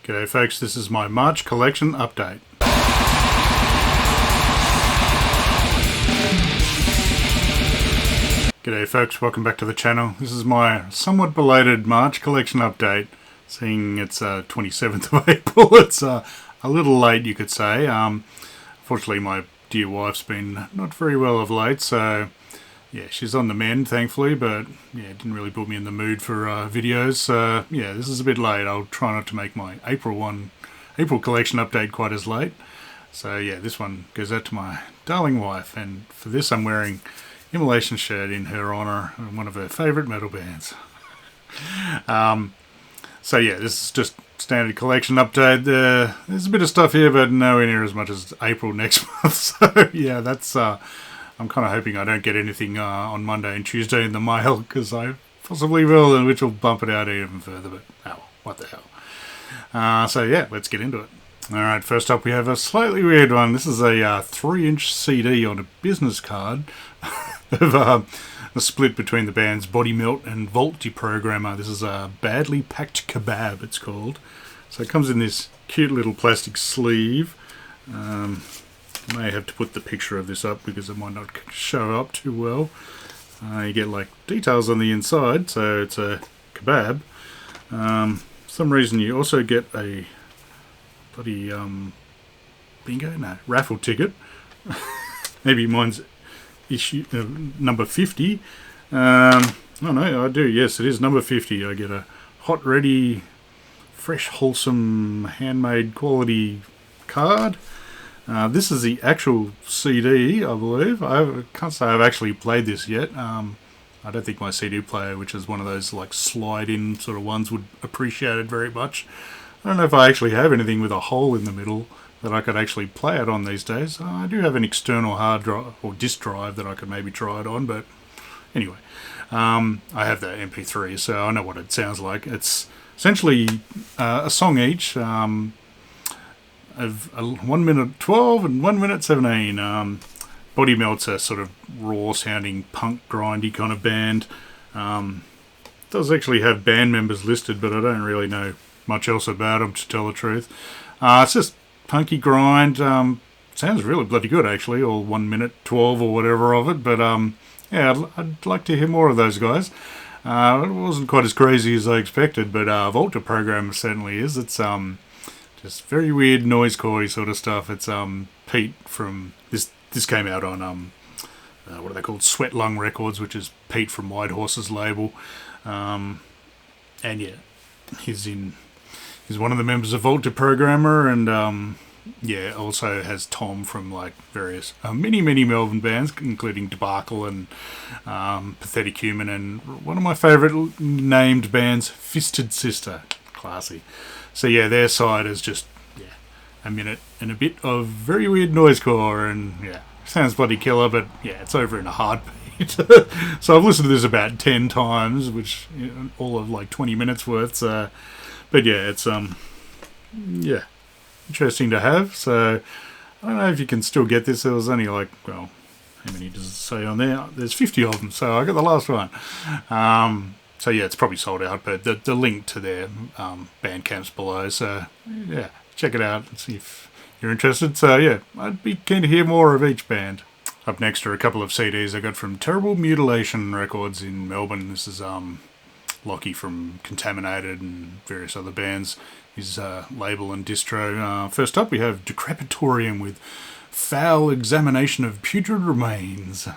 G'day folks, this is my March collection update. G'day folks, welcome back to the channel. This is my somewhat belated March collection update, seeing it's 27th of April. It's a little late, you could say. Unfortunately, my dear wife's been not very well of late, so yeah, she's on the mend, thankfully, but yeah, it didn't really put me in the mood for videos. So yeah, this is a bit late. I'll try not to make my April collection update quite as late. So yeah, this one goes out to my darling wife, and for this I'm wearing Immolation shirt in her honour, one of her favourite metal bands. So yeah, this is just standard collection update. There's a bit of stuff here, but nowhere near as much as April next month. So yeah, that's I'm kind of hoping I don't get anything on Monday and Tuesday in the mail, because I possibly will, and which will bump it out even further, but oh, what the hell. So yeah, let's get into it. Alright, first up we have a slightly weird one. This is a 3-inch CD on a business card of a split between the bands Body Melt and Vault Deprogrammer. This is a Badly Packed Kebab, it's called. So it comes in this cute little plastic sleeve. May have to put the picture of this up because it might not show up too well. You get like details on the inside, so it's a kebab. For some reason you also get a bloody raffle ticket. Maybe mine's issue number 50. Oh no, I do. Yes, it is number 50. I get a hot, ready, fresh, wholesome, handmade quality card. This is the actual CD, I believe. I can't say I've actually played this yet. I don't think my CD player, which is one of those like slide-in sort of ones, would appreciate it very much. I don't know if I actually have anything with a hole in the middle that I could actually play it on these days. I do have an external hard drive or disk drive that I could maybe try it on, but anyway. I have the MP3, so I know what it sounds like. It's essentially a song each. Of 1 minute 12 and 1 minute 17. Body Melt's a sort of raw sounding punk grindy kind of band. Does actually have band members listed, but I don't really know much else about them, to tell the truth. It's just punky grind. Sounds really bloody good actually, or 1 minute 12 or whatever of it, but yeah, I'd like to hear more of those guys. It wasn't quite as crazy as I expected, but Vault Deprogrammer certainly is. It's just very weird noisecore sort of stuff. It's Pete from this came out on what are they called, Sweat Lung Records, which is Pete from White Horse's label. And yeah, he's one of the members of Vault Deprogrammer, and yeah, also has Tom from like various many Melbourne bands, including Debacle and Pathetic Human, and one of my favourite named bands, Fisted Sister. Classy. So yeah, their side is just a minute and a bit of very weird noisecore, and yeah, sounds bloody killer, but yeah, it's over in a heartbeat. So I've listened to this about 10 times, which all of like 20 minutes worth. So, but yeah, it's yeah, interesting to have. So I don't know if you can still get this. There was only like, well, how many does it say on there? There's 50 of them, so I got the last one. So yeah, it's probably sold out, but the link to their Bandcamp's below. So yeah, check it out and see if you're interested. So yeah, I'd be keen to hear more of each band. Up next are a couple of CDs I got from Terrible Mutilation Records in Melbourne. This is Lockie from Contaminated and various other bands. His label and distro. First up we have Decrepitorium with Foul Examination of Putrid Remains.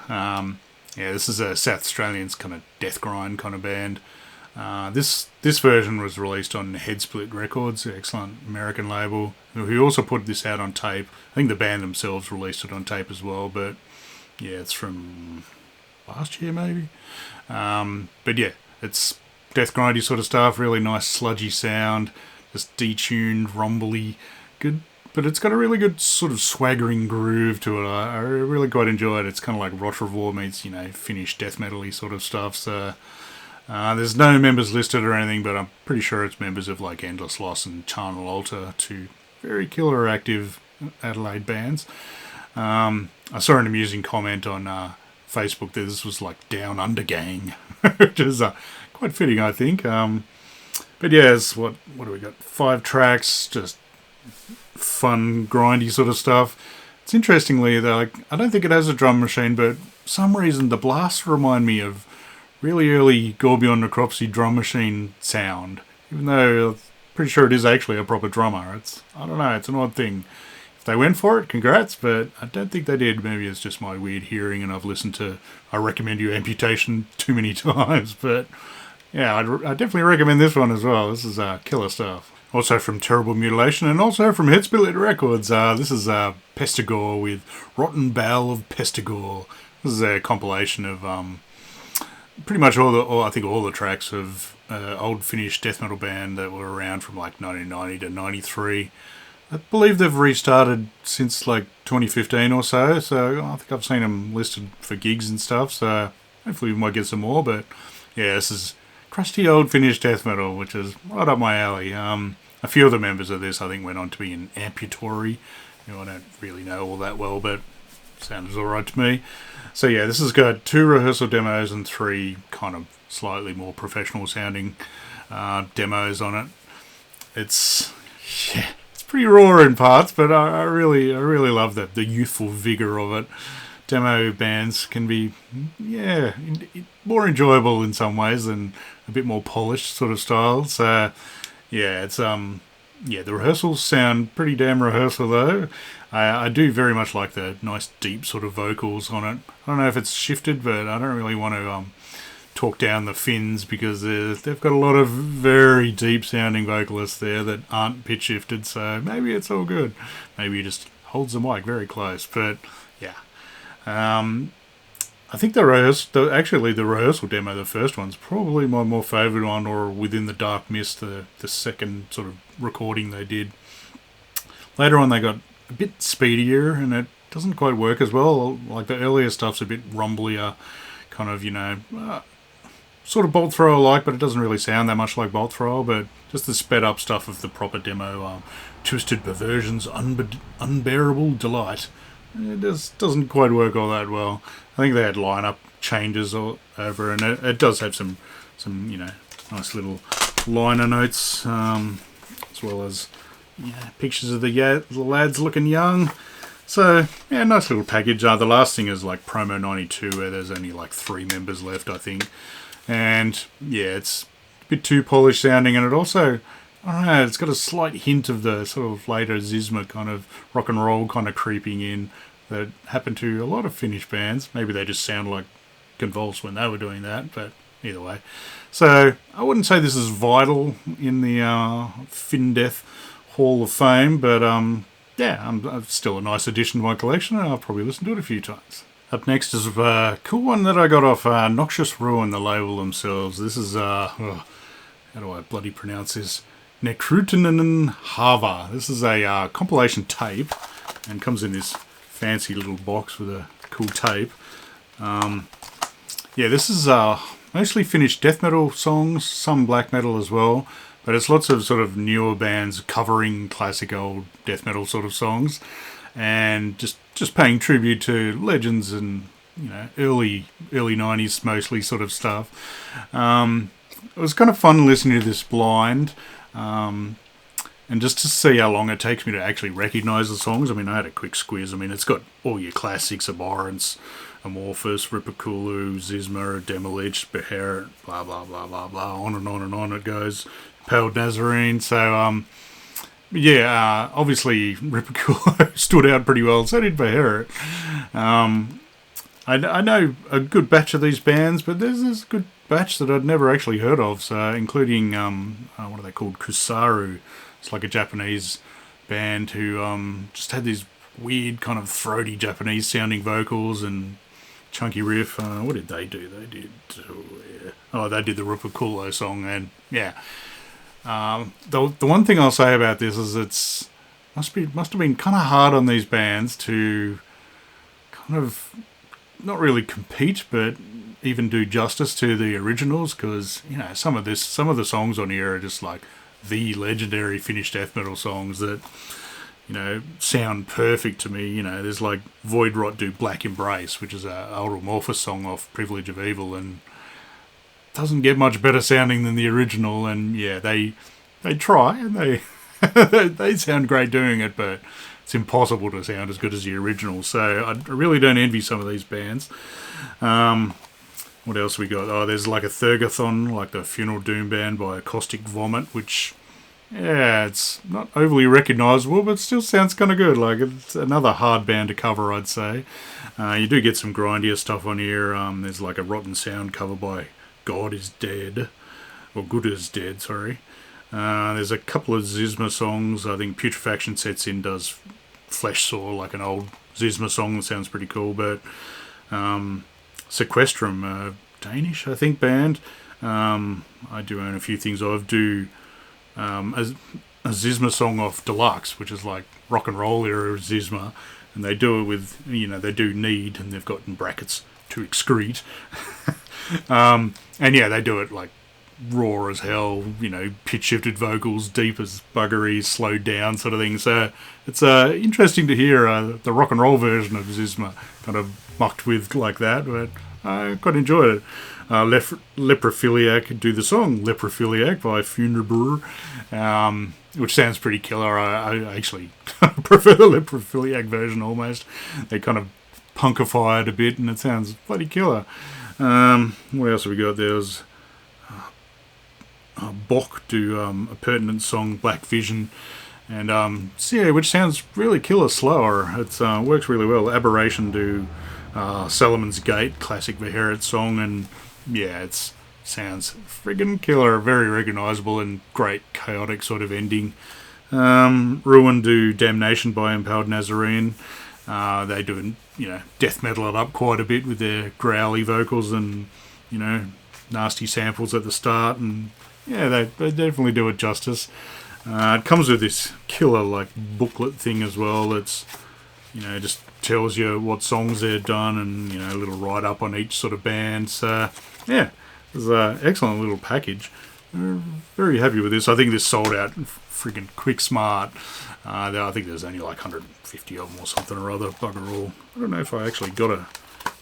Yeah, this is a South Australian kind of death grind kind of band. This version was released on Headsplit Records, an excellent American label, who also put this out on tape. I think the band themselves released it on tape as well, but yeah, it's from last year maybe. But yeah, it's death grindy sort of stuff, really nice sludgy sound, just detuned, rumbly, good. But it's got a really good sort of swaggering groove to it. I really quite enjoy it. It's kind of like Rotrevor meets, Finnish death metal-y sort of stuff. So there's no members listed or anything, but I'm pretty sure it's members of like Endless Loss and Charnel Altar, two very killer active Adelaide bands. I saw an amusing comment on Facebook that this was like Down Under Gang, which is quite fitting, I think. But yeah, it's what do we got? 5 tracks, just fun, grindy sort of stuff. It's interestingly though, like, I don't think it has a drum machine, but for some reason the blasts remind me of really early Gorbion Necropsy drum machine sound. Even though I'm pretty sure it is actually a proper drummer. I don't know, it's an odd thing. If they went for it, congrats, but I don't think they did. Maybe it's just my weird hearing and I've listened to I Recommend You Amputation too many times, but yeah, I definitely recommend this one as well. This is killer stuff. Also from Terrible Mutilation and also from Headsplit Records. This is Pestigore with Rotten Bowel of Pestigore. This is a compilation of pretty much I think all the tracks of old Finnish death metal band that were around from like 1990 to 93. I believe they've restarted since like 2015 or so. So I think I've seen them listed for gigs and stuff. So hopefully we might get some more. But yeah, this is crusty old Finnish death metal, which is right up my alley. A few of the members of this, I think, went on to be in Amputory. I don't really know all that well, but sounds alright to me. So yeah, this has got 2 rehearsal demos and 3 kind of slightly more professional sounding demos on it. It's pretty raw in parts, but I really love the youthful vigor of it. Demo bands can be, more enjoyable in some ways than a bit more polished sort of style. So, yeah, it's the rehearsals sound pretty damn rehearsal though. I do very much like the nice deep sort of vocals on it. I don't know if it's shifted, but I don't really want to talk down the Finns because they've got a lot of very deep sounding vocalists there that aren't pitch shifted. So maybe it's all good. Maybe he just holds the mic very close, but yeah. I think the rehearsal demo, the first one's probably my more favourite one, or Within the Dark Mist, the second sort of recording they did. Later on they got a bit speedier and it doesn't quite work as well. Like the earlier stuff's a bit rumblier, kind of, sort of Bolt Thrower like, but it doesn't really sound that much like Bolt Thrower, but just the sped up stuff of the proper demo, Twisted Perversion's Unbearable Delight. It just doesn't quite work all that well. I think they had lineup changes all over, and it does have some nice little liner notes, as well as pictures of the lads looking young. So yeah, nice little package. The last thing is like Promo 92, where there's only like 3 members left, I think, and yeah, it's a bit too polished sounding, and it also, I don't know, it's got a slight hint of the sort of later Zizma kind of rock and roll kind of creeping in that happened to a lot of Finnish bands. Maybe they just sound like Convulse when they were doing that, but either way. So I wouldn't say this is vital in the Finn Death Hall of Fame, but I'm still a nice addition to my collection, and I'll probably listen to it a few times. Up next is a cool one that I got off Noxious Ruin, the label themselves. This is, how do I bloody pronounce this? Nekrutinen Hava. This is a compilation tape and comes in this fancy little box with a cool tape. This is mostly Finnish death metal songs, some black metal as well, but it's lots of sort of newer bands covering classic old death metal sort of songs and just paying tribute to legends and early 90s mostly sort of stuff. It was kind of fun listening to this blind. And just to see how long it takes me to actually recognise the songs. I mean, I had a quick squiz. I mean, it's got all your classics, Abhorrence, Amorphous, Ripakulu, Zizma, Demolich, Beharit, blah, blah, blah, blah, blah, on and on and on it goes. Pale Nazarene. So, obviously Ripakulu stood out pretty well. So did Beharit. I know a good batch of these bands, but there's this good batch that I'd never actually heard of, so including, what are they called, Kusaru. It's like a Japanese band who just had these weird kind of throaty Japanese sounding vocals and chunky riff. What did they do? They did the Rupakulo song, and yeah. The one thing I'll say about this is it's must have been kind of hard on these bands to kind of not really compete, but even do justice to the originals, because some of the songs on here are just like the legendary Finnish death metal songs that sound perfect to me. There's like Void Rot do Black Embrace, which is a Ultramorphous song off Privilege of Evil, and doesn't get much better sounding than the original, and yeah, they try, and they they sound great doing it, but it's impossible to sound as good as the original. So I really don't envy some of these bands. What else we got? Oh, there's like a Thurgathon, like the Funeral Doom band by Caustic Vomit, which, yeah, it's not overly recognisable, but still sounds kind of good. Like, it's another hard band to cover, I'd say. You do get some grindier stuff on here. There's like a Rotten Sound cover by God is Dead, or Good is Dead, sorry. There's a couple of Zizma songs. I think Putrefaction Sets In does Flesh Sore, like an old Zizma song that sounds pretty cool, but Sequestrum, Danish, I think, band. I do own a few things. I do a Zizma song off Deluxe, which is like rock and roll era Zizma, and they do it with, they do Need, and they've got in brackets to excrete. And yeah, they do it like raw as hell, pitch shifted vocals, deep as buggery, slowed down sort of thing. So it's interesting to hear the rock and roll version of Zizma kind of mucked with like that, but I quite enjoyed it. Leprophiliac do the song Leprophiliac by Funeral, which sounds pretty killer. I actually prefer the Leprophiliac version almost. They kind of punkify it a bit, and it sounds bloody killer. What else have we got? There's Bok do a pertinent song, Black Vision, and which sounds really killer slower. It works really well. Aberration do Solomon's Gate, classic Verheret song, and yeah, it sounds friggin' killer, very recognisable and great chaotic sort of ending. Ruin do Damnation by Impaled Nazarene. They do, death metal it up quite a bit with their growly vocals and, nasty samples at the start, and yeah, they definitely do it justice. It comes with this killer like booklet thing as well. It's just tells you what songs they've done and a little write up on each sort of band. So yeah, it's an excellent little package. Very happy with this. I think this sold out freaking quick smart. I think there's only like 150 of them or something or other, bugger all. I don't know if I actually got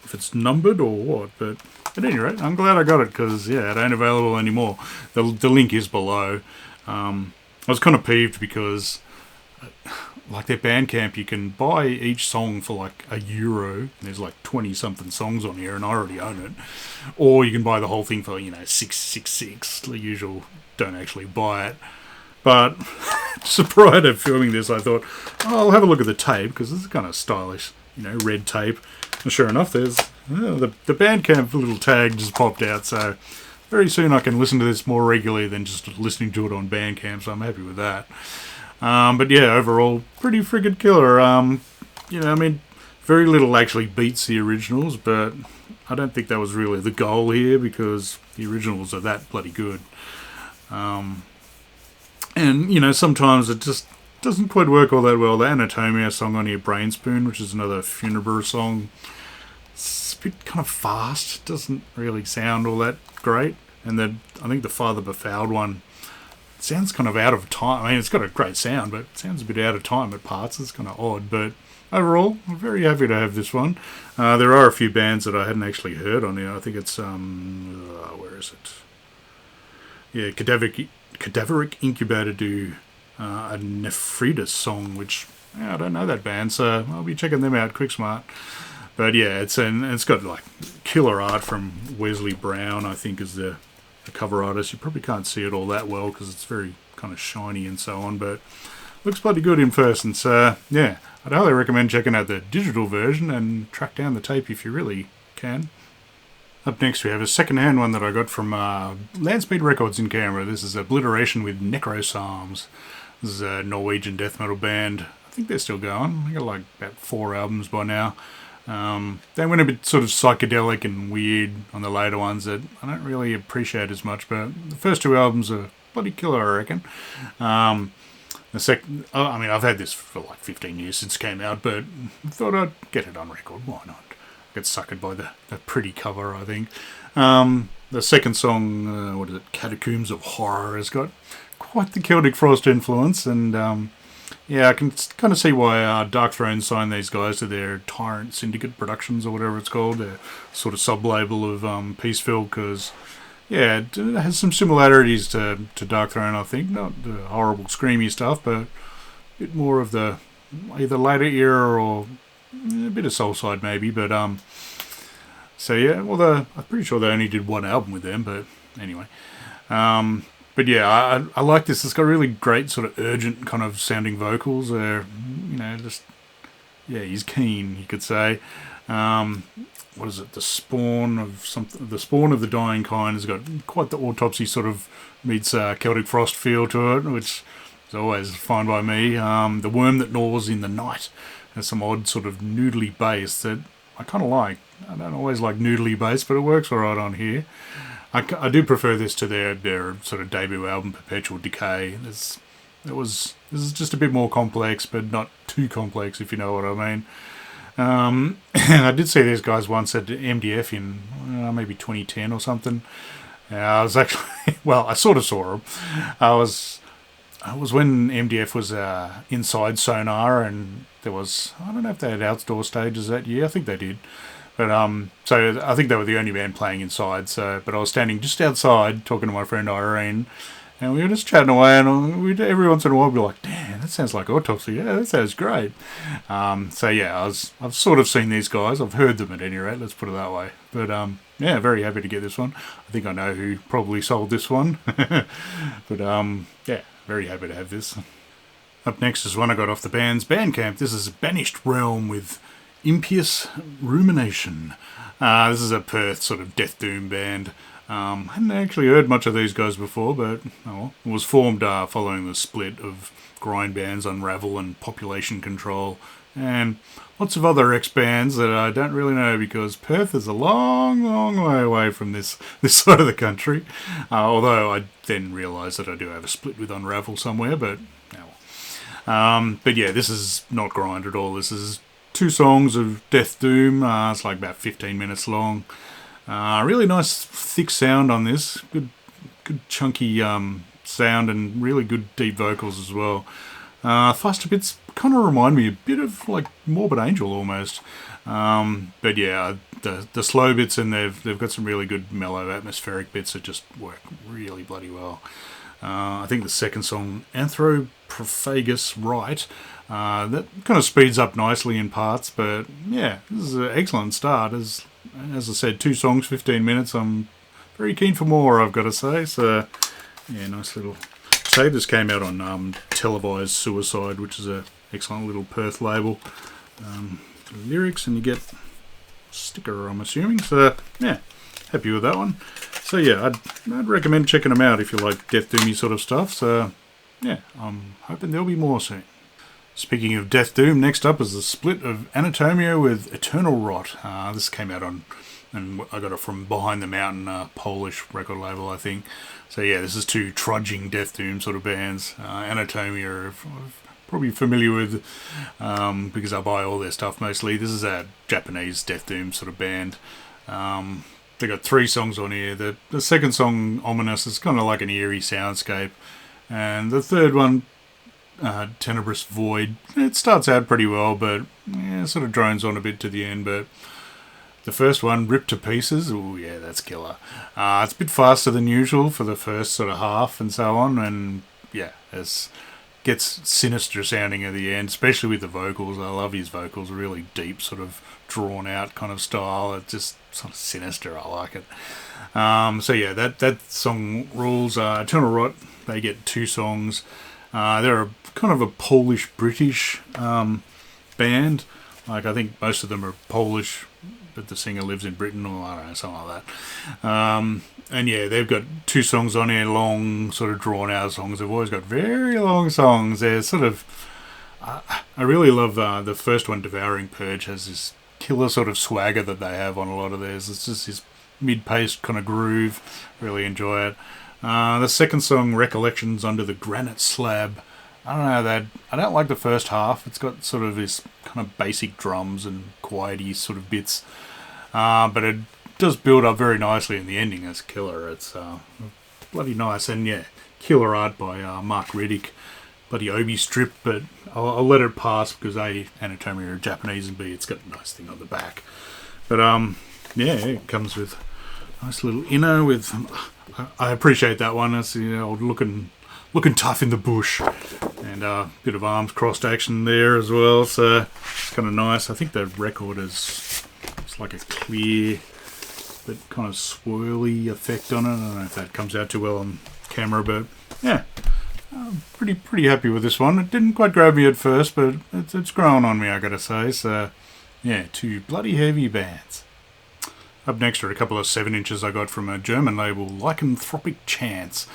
if it's numbered or what, but at any rate, I'm glad I got it because, yeah, it ain't available anymore. The link is below. I was kind of peeved because, like their Bandcamp, you can buy each song for like €1. There's like 20-something songs on here, and I already own it. Or you can buy the whole thing for, $666. The usual, don't actually buy it. But just prior to filming this, I thought, I'll have a look at the tape, because this is kind of stylish, red tape. And sure enough, there's the Bandcamp little tag just popped out, so very soon I can listen to this more regularly than just listening to it on Bandcamp, so I'm happy with that. But yeah, overall, pretty friggin' killer. Very little actually beats the originals, but I don't think that was really the goal here, because the originals are that bloody good. And, sometimes it just doesn't quite work all that well. The Anatomia song on here, Brain Spoon, which is another Funeral song, it's a bit kind of fast. Doesn't really sound all that great. And then I think the Father Befouled one sounds kind of out of time. I mean, it's got a great sound, but it sounds a bit out of time at parts. It's kind of odd, but overall, I'm very happy to have this one. There are a few bands that I hadn't actually heard on here. I think it's, where is it? Yeah, Cadaveric Incubator do a Nephritis song, which I don't know that band, so I'll be checking them out quick smart. But yeah, it's got like killer art from Wesley Brown, I think, is the cover artist. You probably can't see it all that well because it's very kind of shiny and so on, but looks bloody good in person. So yeah, I'd highly recommend checking out the digital version and track down the tape if you really can. Up next we have a second-hand one that I got from Landspeed Records in Canberra. This is Obliteration with Necropsalms. This is a Norwegian death metal band. I think they're still going. They got like about 4 albums by now. They went a bit sort of psychedelic and weird on the later ones that I don't really appreciate as much, but the first 2 albums are bloody killer, I reckon. I've had this for like 15 years since it came out, but I thought I'd get it on record. Why not? Get suckered by the pretty cover, I think. The second song, Catacombs of Horror, has got quite the Celtic Frost influence, and yeah, I can kind of see why Dark Throne signed these guys to their Tyrant Syndicate Productions or whatever it's called, their sort of sub-label of Peaceville, because yeah, it has some similarities to Dark Throne, I think. Not the horrible screamy stuff, but a bit more of the either later era or a bit of Soulside maybe. But so yeah, well, I'm pretty sure they only did one album with them, but anyway. But yeah, I like this. It's got really great sort of urgent kind of sounding vocals. Just yeah, he's keen, you could say. What is it? The spawn of something. The spawn of the dying kind has got quite the autopsy sort of meets Celtic Frost feel to it, which is always fine by me. The worm that gnaws in the night has some odd sort of noodly bass that I kind of like. I don't always like noodly bass, but it works alright on here. I do prefer this to their sort of debut album, Perpetual Decay. This is just a bit more complex, but not too complex, if you know what I mean. I did see these guys once at MDF in maybe 2010 or something. I was actually, well, I sort of saw them. I was when MDF was inside Sonar, and there was, I don't know if they had outdoor stages that year. I think they did. But so I think they were the only band playing inside. So, but I was standing just outside talking to my friend Irene, and we were just chatting away. And we'd every once in a while be like, "Damn, that sounds like Autopsy. Yeah, that sounds great." So yeah, I've sort of seen these guys. I've heard them at any rate. Let's put it that way. But yeah, very happy to get this one. I think I know who probably sold this one. But yeah, very happy to have this. Up next is one I got off the band's Bandcamp. This is Banished Realm with Impious Rumination. This is a Perth sort of death doom band. I hadn't actually heard much of these guys before, but it was formed following the split of grind bands Unravel and Population Control, and lots of other ex-bands that I don't really know because Perth is a long, long way away from this side of the country. Although I then realised that I do have a split with Unravel somewhere, but but yeah, this is not grind at all. This is 2 songs of Death Doom. It's like about 15 minutes long. Really nice thick sound on this. Good chunky sound and really good deep vocals as well. Faster bits kind of remind me a bit of like Morbid Angel almost. But yeah, the slow bits, and they've got some really good mellow atmospheric bits that just work really bloody well. I think the second song, Anthropophagus Rite, that kind of speeds up nicely in parts, but yeah, this is an excellent start. As I said, 2 songs, 15 minutes. I'm very keen for more, I've got to say. So yeah, nice little. So this came out on Televised Suicide, which is a excellent little Perth label. Lyrics, and you get a sticker, I'm assuming. So yeah, happy with that one. So yeah, I'd recommend checking them out if you like death doomy sort of stuff. So yeah, I'm hoping there'll be more soon. Speaking of Death Doom, next up is the split of Anatomia with Eternal Rot. This came out on, and I got it from Behind the Mountain, Polish record label, I think. So yeah, this is 2 trudging Death Doom sort of bands. Anatomia, I'm probably familiar with because I buy all their stuff mostly. This is a Japanese Death Doom sort of band. They got 3 songs on here. The second song, Ominous, is kind of like an eerie soundscape, and the third one, Tenebrous Void, it starts out pretty well, but yeah, it sort of drones on a bit to the end. But the first one, Ripped to Pieces, oh yeah, that's killer. It's a bit faster than usual for the first sort of half and so on, and yeah, it gets sinister sounding at the end, especially with the vocals. I love his vocals, really deep, sort of drawn out kind of style. It's just sort of sinister. I like it. So yeah, that song rules. Eternal Rot, they get 2 songs. They're a kind of a Polish-British band. Like, I think most of them are Polish, but the singer lives in Britain, or I don't know, something like that. And yeah, they've got 2 songs on here, long, sort of drawn-out songs. They've always got very long songs. They're sort of... I really love the first one, Devouring Purge, has this killer sort of swagger that they have on a lot of theirs. It's just this mid-paced kind of groove. Really enjoy it. The second song, Recollections Under the Granite Slab, I don't know, I don't like the first half. It's got sort of this kind of basic drums and quiety sort of bits, but it does build up very nicely in the ending. It's killer. It's bloody nice, and yeah, killer art by Mark Riddick. Bloody Obi strip, but I'll let it pass because A, Anatomia are Japanese, and B, it's got a nice thing on the back. But yeah, it comes with Nice little inner with. I appreciate that one. It's looking tough in the bush, and a bit of arms crossed action there as well. So it's kind of nice. I think the record it's like a clear, but kind of swirly effect on it. I don't know if that comes out too well on camera, but yeah, I'm pretty happy with this one. It didn't quite grab me at first, but it's grown on me, I gotta say. So yeah, 2 bloody heavy bands. Up next are a couple of 7-inches I got from a German label, Lycanthropic Chance.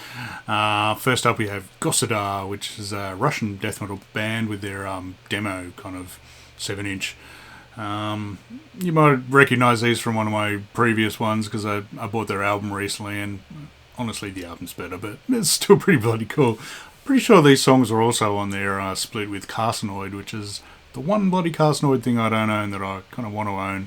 First up we have Gossadar, which is a Russian death metal band with their demo kind of 7-inch. You might recognise these from one of my previous ones because I bought their album recently, and honestly the album's better, but it's still pretty bloody cool. Pretty sure these songs are also on their split with Carcinoid, which is the one bloody Carcinoid thing I don't own that I kind of want to own.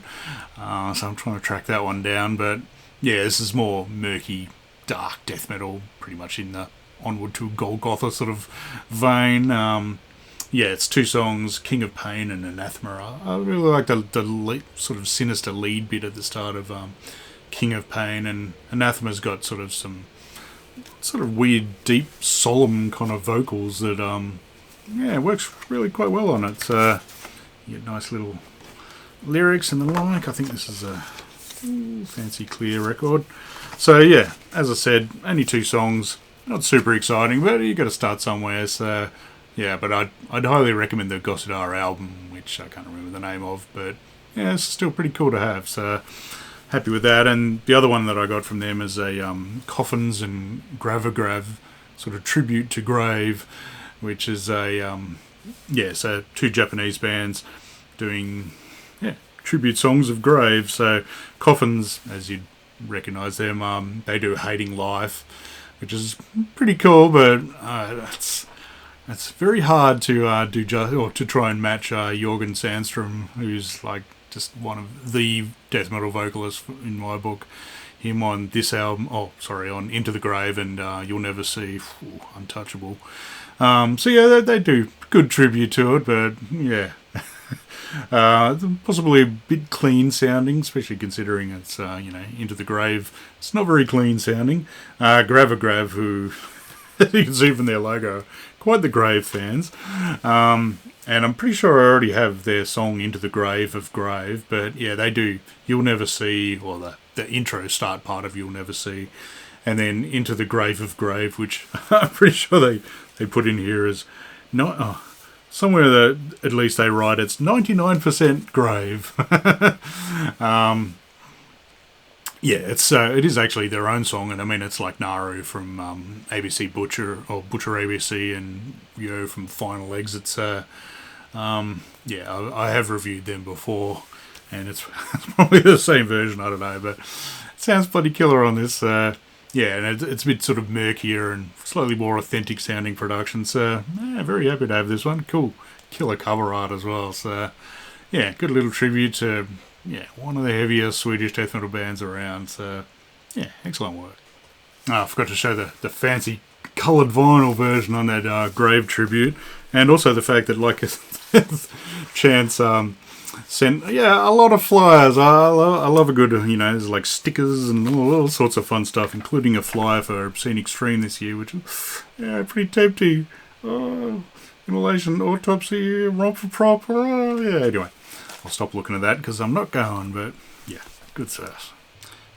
So I'm trying to track that one down. But yeah, this is more murky, dark death metal, pretty much in the Onward to Golgotha sort of vein. Yeah, it's 2 songs, King of Pain and Anathema. I really like the sort of sinister lead bit at the start of King of Pain, and Anathema's got sort of some sort of weird, deep, solemn kind of vocals that yeah, it works really quite well on it. You get nice little lyrics and the like. I think this is a fancy clear record. So yeah, as I said, only 2 songs, not super exciting, but you got to start somewhere. So yeah, but I'd highly recommend the Gossadar album, which I can't remember the name of, but yeah, it's still pretty cool to have. So happy with that. And the other one that I got from them is a Coffins and Gravagrav sort of tribute to Grave, which is a so 2 Japanese bands doing tribute songs of Grave. So Coffins, as you'd recognise them, they do Hating Life, which is pretty cool, but it's very hard to to try and match Jorgen Sandstrom, who's like just one of the death metal vocalists in my book. Him on this album, on Into the Grave and You'll Never See, untouchable. So yeah, they do good tribute to it, but yeah, possibly a bit clean sounding, especially considering it's Into the Grave. It's not very clean sounding. Gravagrav, who you can see from their logo, quite the Grave fans. And I'm pretty sure I already have their song Into the Grave of Grave, but yeah, they do You'll Never See, or the intro start part of You'll Never See, and then Into the Grave of Grave, which I'm pretty sure they put in here as not somewhere that at least they write it's 99% Grave. Yeah, it is actually their own song, and I mean it's like Naru from ABC Butcher or Butcher ABC and from Final Exits. Yeah, I have reviewed them before, and it's probably the same version. I don't know, but it sounds bloody killer on this. Yeah, and it's a bit sort of murkier and slightly more authentic sounding production. So yeah, very happy to have this one. Cool, killer cover art as well. So yeah, good little tribute to one of the heaviest Swedish death metal bands around. So yeah, excellent work. I forgot to show the fancy coloured vinyl version on that Grave tribute, and also the fact that like Chance sent a lot of flyers. I love a good there's like stickers and all sorts of fun stuff, including a flyer for Obscene Extreme this year, which is pretty tempting. Immolation, autopsy, romp for proper. Anyway, I'll stop looking at that because I'm not going, but yeah, good stuff.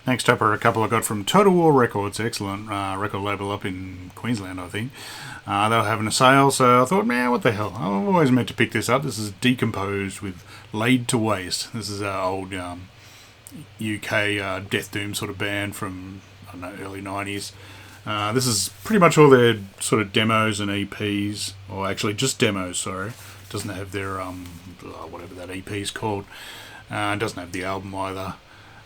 Next up are a couple I got from Total War Records, excellent record label up in Queensland, I think. They were having a sale, so I thought, man, what the hell? I've always meant to pick this up. This is Decomposed with Laid to Waste. This is an old UK death doom sort of band from, I don't know, early 90s. This is pretty much all their sort of demos and EPs, or actually just demos, sorry. It doesn't have their, whatever that EP's called. It doesn't have the album either.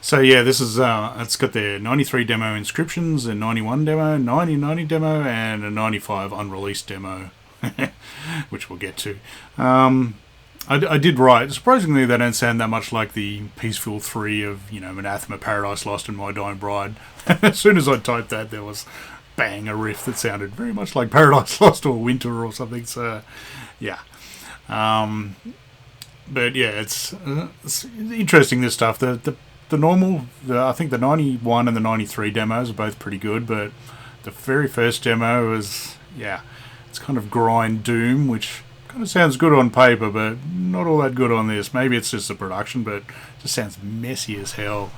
So yeah, this is it's got their 93 demo inscriptions, a 91 demo, 90 demo, and a 95 unreleased demo, which we'll get to. I did write, surprisingly they don't sound that much like the Peaceful 3 of, Anathema, Paradise Lost and My Dying Bride. As soon as I typed that, there was, bang, a riff that sounded very much like Paradise Lost or Winter or something, so yeah. But yeah, it's interesting, this stuff. The I think the 91 and the 93 demos are both pretty good, but the very first demo was, it's kind of grind doom, which kind of sounds good on paper, but not all that good on this. Maybe it's just the production, but it just sounds messy as hell.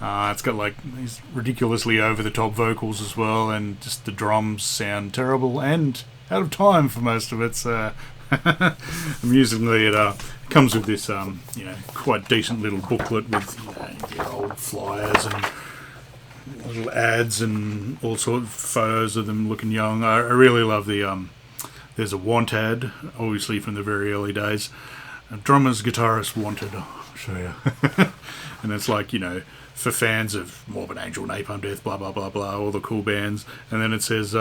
It's got like these ridiculously over-the-top vocals as well, and just the drums sound terrible and out of time for most of it. So amusingly, it comes with this quite decent little booklet with your old flyers and little ads and all sorts of photos of them looking young. I really love the there's a want ad, obviously from the very early days. Drummers, guitarists wanted. I'll show you. And it's like, for fans of Morbid Angel, Napalm Death, blah, blah, blah, blah, all the cool bands. And then it says,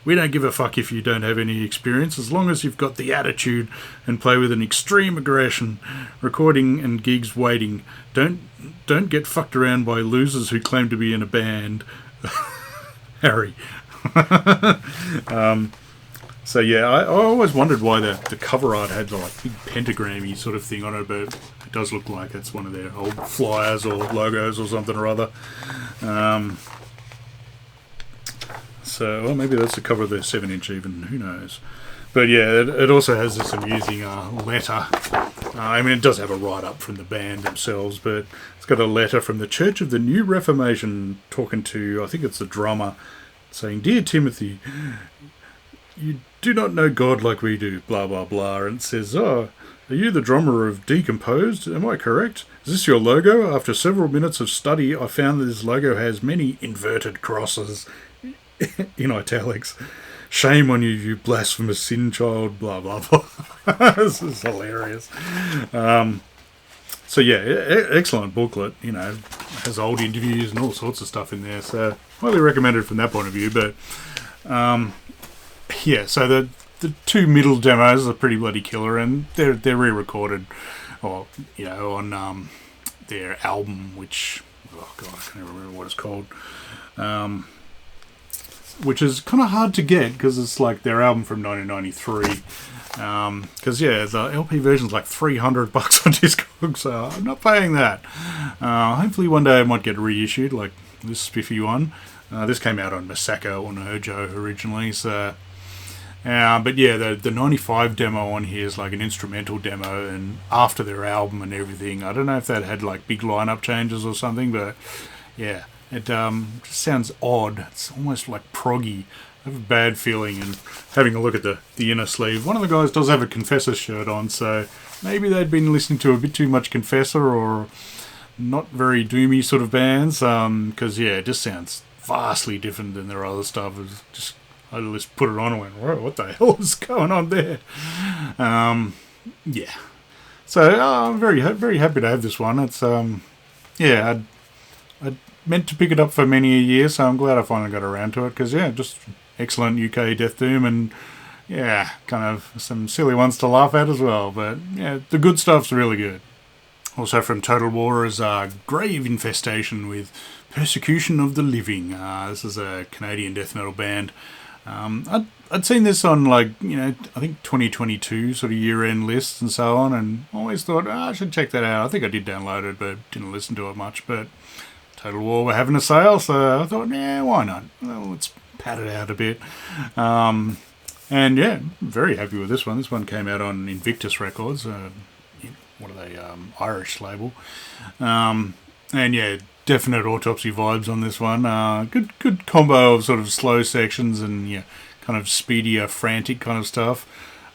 we don't give a fuck if you don't have any experience, as long as you've got the attitude and play with an extreme aggression. Recording and gigs waiting. Don't get fucked around by losers who claim to be in a band. Harry. So yeah, I always wondered why the cover art had the like big pentagram-y sort of thing on it, but it does look like it's one of their old flyers or logos or something or other. So maybe that's the cover of their 7-inch even, who knows. But yeah, it also has this amusing letter. I mean, it does have a write-up from the band themselves, but it's got a letter from the Church of the New Reformation talking to, I think it's the drummer, saying, "Dear Timothy, you do not know God like we do, blah, blah, blah." And it says, "Oh, are you the drummer of Decomposed? Am I correct? Is this your logo? After several minutes of study, I found that this logo has many inverted crosses," in italics. "Shame on you, you blasphemous sin child," blah, blah, blah. This is hilarious. So yeah, excellent booklet, has old interviews and all sorts of stuff in there. So highly recommended from that point of view, but... so the two middle demos are pretty bloody killer, and they're re-recorded, or on their album, which I can't even remember what it's called, which is kind of hard to get because it's like their album from 1993. Because the LP version's like $300 on Discogs, so I'm not paying that. Hopefully one day I might get reissued, like this spiffy one. This came out on Masako or Nojo originally, so. But yeah, the 95 demo on here is like an instrumental demo, and after their album and everything. I don't know if that had like big lineup changes or something, but yeah, it just sounds odd. It's almost like proggy. I have a bad feeling, and having a look at the inner sleeve, one of the guys does have a Confessor shirt on, so maybe they'd been listening to a bit too much Confessor or not very doomy sort of bands, because yeah, it just sounds vastly different than their other stuff. I just put it on and went, whoa, what the hell is going on there? Yeah. So I'm very, very happy to have this one. It's I meant to pick it up for many a year, so I'm glad I finally got around to it, because just excellent UK death doom, and kind of some silly ones to laugh at as well. But yeah, the good stuff's really good. Also from Total War is Grave Infestation with Persecution of the Living. This is a Canadian death metal band. I'd seen this on I think 2022 sort of year-end lists and so on, and always thought I should check that out. I think I did download it, but didn't listen to it much. But Total War were having a sale, so I thought, why not? Well, let's pad it out a bit. And yeah, very happy with this one. This one came out on Invictus Records. What are they? Irish label. And yeah, definite Autopsy vibes on this one. Good combo of sort of slow sections and kind of speedier, frantic kind of stuff.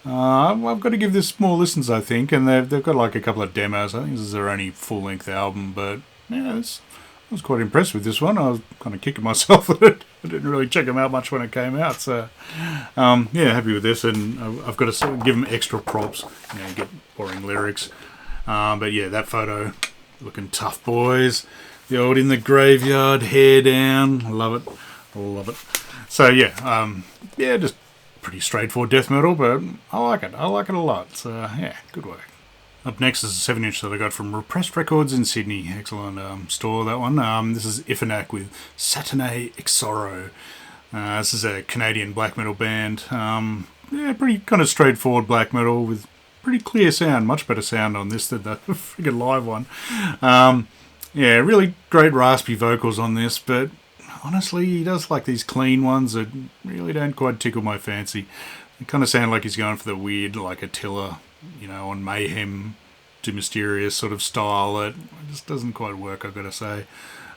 I've got to give this more listens, I think, and they've got like a couple of demos. I think this is their only full-length album, but I was quite impressed with this one. I was kind of kicking myself that I didn't really check them out much when it came out. So happy with this, and I've got to sort of give them extra props. Get boring lyrics, but yeah, that photo looking tough, boys. The old in the graveyard, hair down. Love it. So yeah, just pretty straightforward death metal, but I like it a lot. So yeah, good work. Up next is a 7-inch that I got from Repressed Records in Sydney. Excellent store, that one. This is Ifenak with Satanae Exoro. This is a Canadian black metal band. Pretty kind of straightforward black metal with pretty clear sound. Much better sound on this than the friggin' live one. Yeah, really great raspy vocals on this, but honestly, he does like these clean ones that really don't quite tickle my fancy. They kind of sound like he's going for the weird, like Attila, on Mayhem to Mysterious sort of style that just doesn't quite work, I've got to say.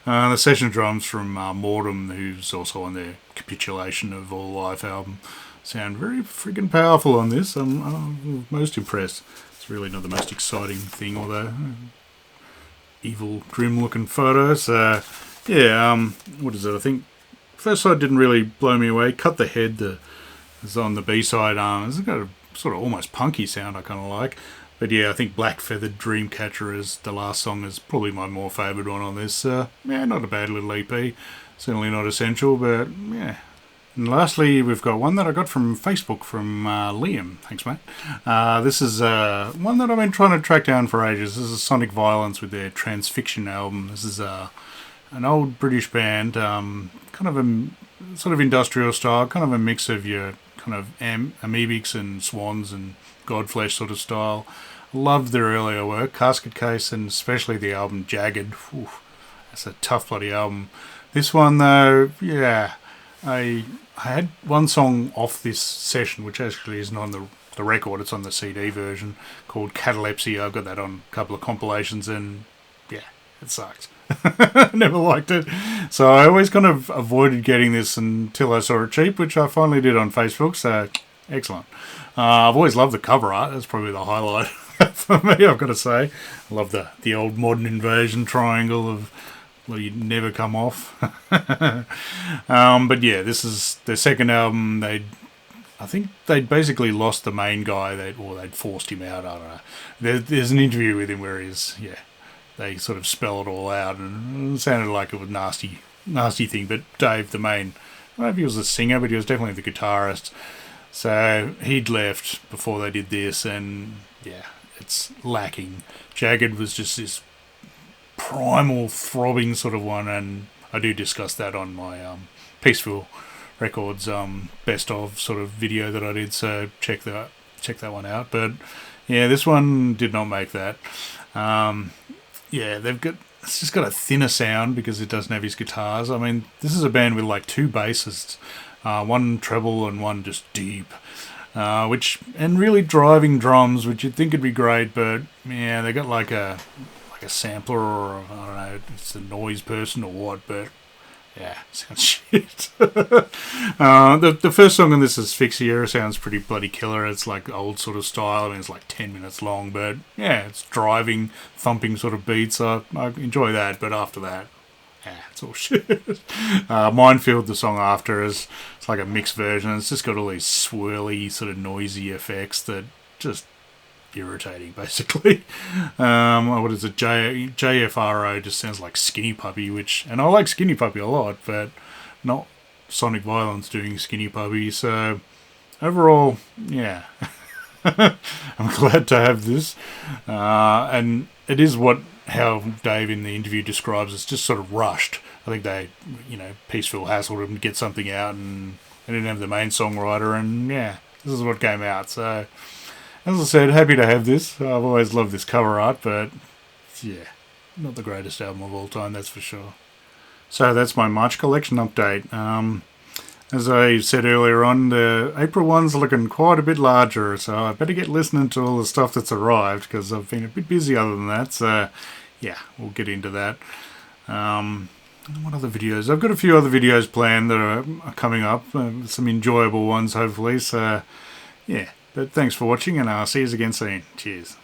The session drums from Mortem, who's also on their Capitulation of All Life album, sound very friggin' powerful on this. I'm most impressed. It's really not the most exciting thing, although evil, grim-looking photos. What is it? I think first side didn't really blow me away. Cut the Head is on the B-side. It's got a sort of almost punky sound I kind of like. But yeah, I think Black Feathered Dreamcatcher is the last song is probably my more favoured one on this. Not a bad little EP. Certainly not essential, but yeah. And lastly, we've got one that I got from Facebook from Liam. Thanks, mate. This is one that I've been trying to track down for ages. This is Sonic Violence with their Transfiction album. This is an old British band, kind of a sort of industrial style, kind of a mix of your kind of Amoebics and Swans and Godflesh sort of style. Loved their earlier work, Casket Case, and especially the album Jagged. Ooh, that's a tough bloody album. This one, though, yeah, I had one song off this session, which actually isn't on the record, it's on the CD version, called Catalepsy. I've got that on a couple of compilations, and yeah, it sucked. Never liked it. So I always kind of avoided getting this until I saw it cheap, which I finally did on Facebook, so excellent. I've always loved the cover art. That's probably the highlight for me, I've got to say. I love the old modern invasion triangle of bloody never come off. But yeah, this is their second album. I think they'd basically lost the main guy, or they'd forced him out. I don't know. There's an interview with him where they sort of spell it all out, and it sounded like it was a nasty thing. But Dave, the main, I don't know if he was the singer, but he was definitely the guitarist. So he'd left before they did this, and yeah, it's lacking. Jagged was just this primal, throbbing sort of one, and I do discuss that on my Peaceful Records best of sort of video that I did, so check that one out. But yeah, this one did not make that. It's just got a thinner sound because it doesn't have his guitars. I mean, this is a band with like two bassists, one treble and one just deep, and really driving drums, which you'd think would be great, but yeah, they got like a sampler, or I don't know, it's a noise person or what, but yeah, sounds shit. The first song on this, Asphyxia, sounds pretty bloody killer. It's like old sort of style. I mean, it's like 10 minutes long, but yeah, it's driving, thumping sort of beats. I enjoy that, but after that, yeah, it's all shit. Minefield, the song after, it's like a mixed version. It's just got all these swirly, sort of noisy effects that just irritating, basically. What is it? JFRO just sounds like Skinny Puppy, and I like Skinny Puppy a lot, but not Sonic Violence doing Skinny Puppy. So overall, yeah, I'm glad to have this, and it is how Dave in the interview describes it's just sort of rushed. I think they, Peaceful hassled him to get something out, and they didn't have the main songwriter, and yeah, this is what came out. So as I said, happy to have this. I've always loved this cover art, but yeah, not the greatest album of all time, that's for sure. So that's my March collection update. As I said earlier on, the April one's looking quite a bit larger, so I better get listening to all the stuff that's arrived, because I've been a bit busy other than that, so yeah, we'll get into that. What other videos? I've got a few other videos planned that are coming up, some enjoyable ones hopefully, so yeah. But thanks for watching, and I'll see you again soon. Cheers.